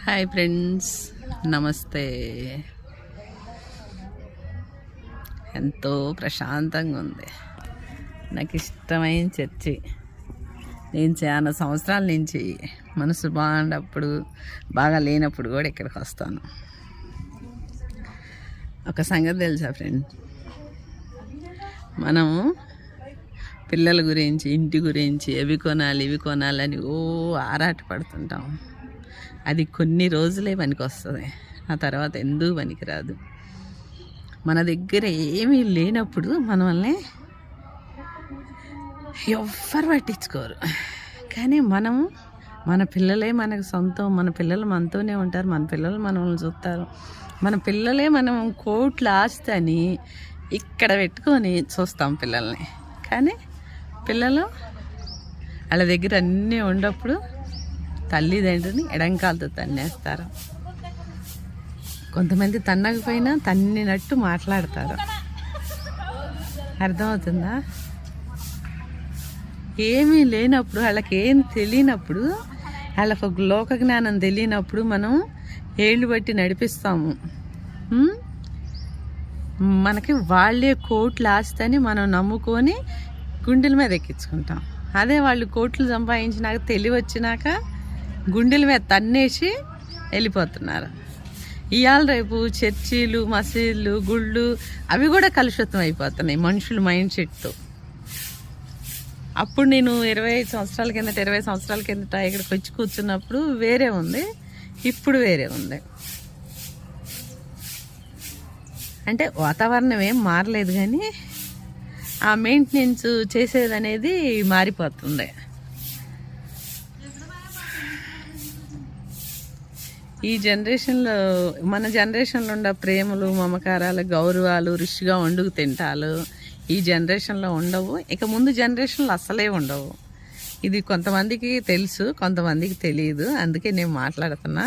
Hi friends, నమస్తే. ఎంతో ప్రశాంతంగా ఉంది. నాకు ఇష్టమైన చర్చి. నేను చాలా సంవత్సరాల నుంచి మనసు బాగున్నప్పుడు, బాగా లేనప్పుడు కూడా ఇక్కడికి వస్తాను. ఒక సంగతి తెలుసా ఫ్రెండ్, మనము పిల్లల గురించి, ఇంటి గురించి అవి కొనాలి ఇవి కొనాలని ఆరాట పడుతుంటాం. అది కొన్ని రోజులే పనికి వస్తుంది, ఆ తర్వాత ఎందుకు పనికిరాదు. మన దగ్గర ఏమీ లేనప్పుడు మనల్ని ఎవ్వరు పట్టించుకోరు. కానీ మన పిల్లలే మనకు సొంతం. మన పిల్లలు మనతోనే ఉంటారు, మన పిల్లలు మనల్ని చూస్తారు. మన పిల్లలే మనం కోట్ల ఆస్తి అని ఇక్కడ పెట్టుకొని చూస్తాం పిల్లల్ని. కానీ పిల్లలు వాళ్ళ దగ్గర అన్నీ ఉన్నప్పుడు తల్లిదండ్రిని ఎడంకాలతో తన్నేస్తారు. కొంతమంది తన్నకపోయినా తన్నినట్టు మాట్లాడతారు. అర్థమవుతుందా? ఏమీ లేనప్పుడు, వాళ్ళకి ఏం తెలియనప్పుడు, వాళ్ళకు ఒక లోక జ్ఞానం తెలియనప్పుడు మనం ఏళ్ళు బట్టి నడిపిస్తాము. మనకి వాళ్ళే కోట్లు ఆస్తని మనం నమ్ముకొని గుండెల మీద ఎక్కించుకుంటాం. అదే వాళ్ళు కోట్లు సంపాదించినాక, తెలివి వచ్చినాక గుండెల మీద తన్నేసి వెళ్ళిపోతున్నారు. ఇవాళ రేపు చర్చీలు, మసీదులు, గుళ్ళు అవి కూడా కలుషితం అయిపోతున్నాయి మనుషుల మైండ్ సెట్తో. అప్పుడు నేను 20 సంవత్సరాల కిందట ఇక్కడికి వచ్చి కూర్చున్నప్పుడు వేరే ఉంది, ఇప్పుడు వేరే ఉంది. అంటే వాతావరణం ఏం మారలేదు, కానీ ఆ మెయింటెనెన్స్ చేసేది అనేది మారిపోతుంది. ఈ జనరేషన్లో, మన జనరేషన్లో ఉండే ప్రేమలు, మమకారాలు, గౌరవాలు, రుచిగా వండుకు తింటాలు ఈ జనరేషన్లో ఉండవు. ఇక ముందు జనరేషన్లో అసలే ఉండవు. ఇది కొంతమందికి తెలుసు, కొంతమందికి తెలియదు. అందుకే నేను మాట్లాడుతున్నా.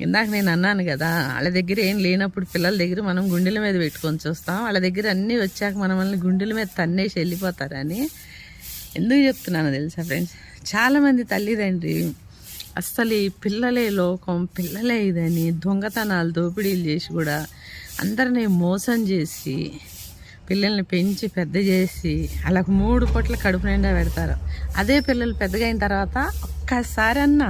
ఇందాక నేను అన్నాను కదా, వాళ్ళ దగ్గర ఏం లేనప్పుడు పిల్లల దగ్గర మనం గుండెల మీద పెట్టుకొని చూస్తాం. వాళ్ళ దగ్గర అన్నీ వచ్చాక మనల్ని గుండెల మీద తన్నేసి వెళ్ళిపోతారని. ఎందుకు చెప్తున్నాను తెలుసా ఫ్రెండ్స్? చాలామంది తల్లిదండ్రి అస్సలు ఈ పిల్లలే లోకం, పిల్లలే ఇదని దొంగతనాలు, దోపిడీలు చేసి కూడా అందరినీ మోసం చేసి పిల్లల్ని పెంచి పెద్ద చేసి వాళ్ళకు 3 పూట్ల కడుపు నిండా పెడతారు. అదే పిల్లలు పెద్దగా అయిన తర్వాత ఒక్కసారి అన్నా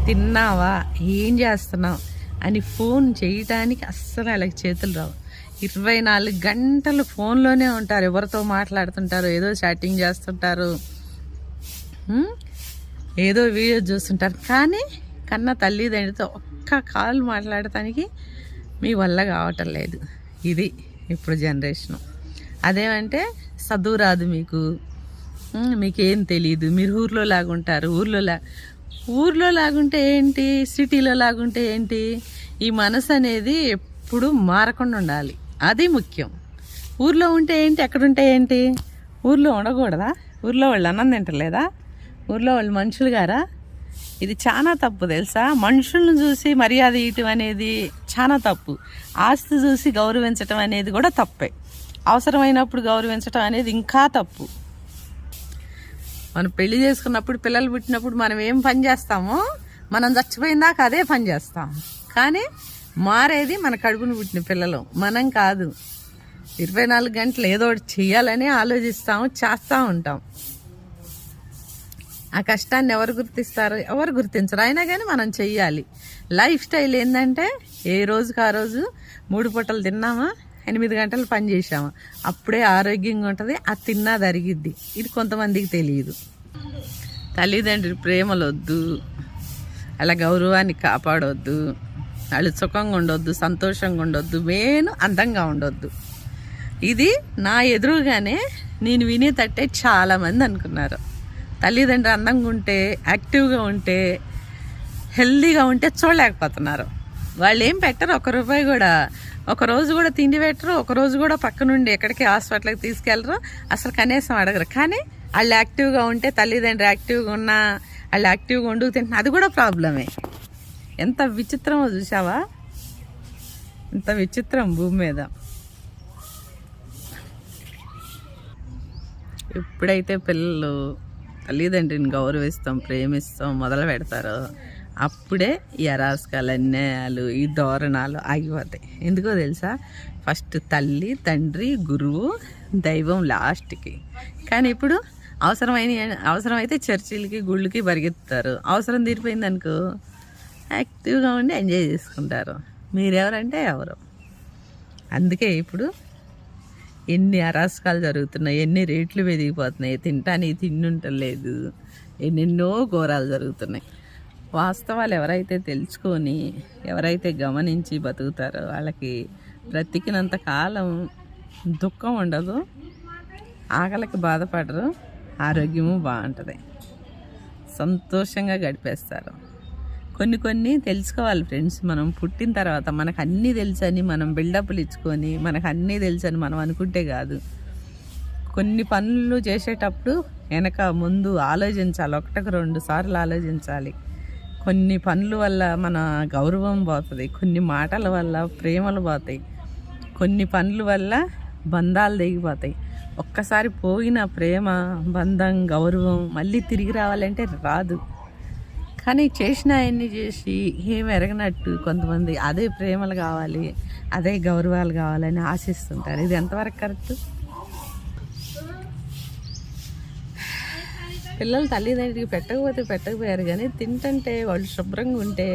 తిన్నావా, ఏం చేస్తున్నావు అని ఫోన్ చేయటానికి అస్సలు వాళ్ళకి చేతులు రావు. 24 గంటలు ఫోన్లోనే ఉంటారు. ఎవరితో మాట్లాడుతుంటారు, ఏదో చాటింగ్ చేస్తుంటారు, ఏదో వీడియో చూస్తుంటారు. కానీ కన్న తల్లిదండ్రితో ఒక్క కాల్ మాట్లాడటానికి మీ వల్ల కావటం లేదు. ఇది ఇప్పుడు జనరేషను. అదేమంటే చదువు రాదు మీకేం తెలియదు, మీరు ఊర్లో లాగుంటారు. ఊర్లో లాగుంటే ఏంటి, సిటీలో లాగుంటే ఏంటి? ఈ మనసు అనేది ఎప్పుడు మారకుండా ఉండాలి, అది ముఖ్యం. ఊర్లో ఉంటే ఏంటి, ఎక్కడుంటే ఏంటి? ఊర్లో ఉండకూడదా? ఊర్లో వాళ్ళు అన్నం తింటలేదా? ఊర్లో వాళ్ళు మనుషులు గారా? ఇది చాలా తప్పు తెలుసా? మనుషులను చూసి మర్యాద ఇవ్వటం అనేది చాలా తప్పు. ఆస్తి చూసి గౌరవించటం అనేది కూడా తప్పే. అవసరమైనప్పుడు గౌరవించటం అనేది ఇంకా తప్పు. మనం పెళ్లి చేసుకున్నప్పుడు, పిల్లలు పుట్టినప్పుడు మనం ఏం పని చేస్తామో మనం చచ్చిపోయిందాక అదే పని చేస్తాం. కానీ మారేది మన కడుపును పుట్టిన పిల్లలు, మనం కాదు. 24 గంటలు ఏదో ఒకటి చెయ్యాలని ఆలోచిస్తాము, చేస్తూ ఉంటాం. ఆ కష్టాన్ని ఎవరు గుర్తిస్తారు? ఎవరు గుర్తించరు. అయినా కానీ మనం చెయ్యాలి. లైఫ్ స్టైల్ ఏంటంటే ఏ రోజుకి ఆ రోజు 3 పూటలు తిన్నామా, 8 గంటలు పని చేసామా, అప్పుడే ఆరోగ్యంగా ఉంటుంది. అది తిన్నది అరిగిద్ది. ఇది కొంతమందికి తెలియదు. తల్లిదండ్రి ప్రేమలు వద్దు, అలా గౌరవాన్ని కాపాడొద్దు, వాళ్ళు సుఖంగా ఉండొద్దు, సంతోషంగా ఉండొద్దు, అందంగా ఉండొద్దు. ఇది నా ఎదురుగానే నేను వినేటట్టే చాలామంది అనుకున్నారు. తల్లిదండ్రి అందంగా ఉంటే, యాక్టివ్గా ఉంటే, హెల్దీగా ఉంటే చూడలేకపోతున్నారు. వాళ్ళు ఏం పెట్టరు, ₹1 కూడా, ఒకరోజు కూడా తిండి పెట్టరు, ఒకరోజు కూడా పక్క నుండి ఎక్కడికి హాస్పిటల్కి తీసుకెళ్ళరు, అసలు కనీసం అడగరు. కానీ వాళ్ళు యాక్టివ్గా ఉంటే, తల్లిదండ్రి యాక్టివ్గా ఉన్నా, వాళ్ళు యాక్టివ్గా ఉండుకు తింటున్నా, అది కూడా ప్రాబ్లమే. ఎంత విచిత్రమో చూసావా? ఎంత విచిత్రం భూమి మీద. ఎప్పుడైతే పిల్లలు తల్లిదండ్రిని గౌరవిస్తాం, ప్రేమిస్తాం మొదలు పెడతారో అప్పుడే ఈ అరాచకాలు అన్యాయాలు ఈ దోరణాలు ఆగిపోతాయి. ఎందుకో తెలుసా? ఫస్ట్ తల్లి, తండ్రి, గురువు, దైవం లాస్ట్కి. కానీ ఇప్పుడు అవసరమైతే చర్చిలకి, గుళ్ళకి పరిగెత్తుతారు. అవసరం తీరిపోయింది అనుకో యాక్టివ్గా ఉండి ఎంజాయ్ చేసుకుంటారు. మీరెవరంటే ఎవరు? అందుకే ఇప్పుడు ఎన్ని అరాచకాలు జరుగుతున్నాయి, ఎన్ని రేట్లు పెరిగిపోతున్నాయి, తినటానికి తిండి ఉండలేదు, ఎన్నెన్నో ఘోరాలు జరుగుతున్నాయి. వాస్తవాలు ఎవరైతే తెలుసుకొని, ఎవరైతే గమనించి బతుకుతారో వాళ్ళకి బ్రతికినంత కాలం దుఃఖం ఉండదు, ఆకలికి బాధపడరు, ఆరోగ్యము బాగుంటుంది, సంతోషంగా గడిపేస్తారు. కొన్ని తెలుసుకోవాలి ఫ్రెండ్స్. మనం పుట్టిన తర్వాత మనకు అన్నీ తెలుసని మనం బిల్డప్లు ఇచ్చుకొని మనకు అన్నీ తెలుసని మనం అనుకుంటే కాదు. కొన్ని పనులు చేసేటప్పుడు వెనక ముందు ఆలోచించాలి, 1-2 సార్లు ఆలోచించాలి. కొన్ని పనుల వల్ల మన గౌరవం పోతుంది, కొన్ని మాటల వల్ల ప్రేమలు పోతాయి, కొన్ని పనుల వల్ల బంధాలు తెగిపోతాయి. ఒక్కసారి పోయిన ప్రేమ, బంధం, గౌరవం మళ్ళీ తిరిగి రావాలంటే రాదు. కానీ చేసిన అవన్నీ చేసి ఏం ఎరగనట్టు కొంతమంది అదే ప్రేమలు కావాలి, అదే గౌరవాలు కావాలని ఆశిస్తుంటారు. ఇది ఎంతవరకు కరెక్ట్? పిల్లలు తల్లిదండ్రికి పెట్టకపోయారు, కానీ తింటుంటే వాళ్ళు శుభ్రంగా ఉంటే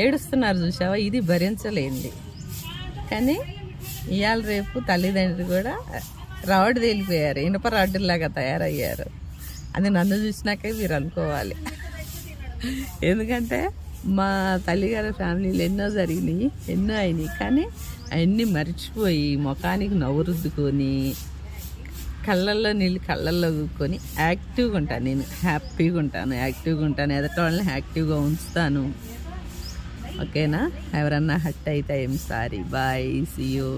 ఏడుస్తున్నారు చూసావా? ఇది భరించలేంది. కానీ ఇవాళ రేపు తల్లిదండ్రులు కూడా రాడ్ తేలిపోయారు, ఇనుప రాడ్డులాగా తయారయ్యారు. అది నన్ను చూసినాకే మీరు అనుకోవాలి. ఎందుకంటే మా తల్లిగారి ఫ్యామిలీలో ఎన్నో జరిగినాయి, ఎన్నో అయినాయి. కానీ అవన్నీ మర్చిపోయి ముఖానికి నవ్వు రుద్దుకొని కళ్ళల్లో నీళ్ళు కళ్ళల్లో ఊక్కొని యాక్టివ్గా ఉంటాను. నేను హ్యాపీగా ఉంటాను, ఎదట వాళ్ళని యాక్టివ్గా ఉంచుతాను. ఓకేనా? ఎవరన్నా హట్ అయితే I'm sorry. Bye, see you.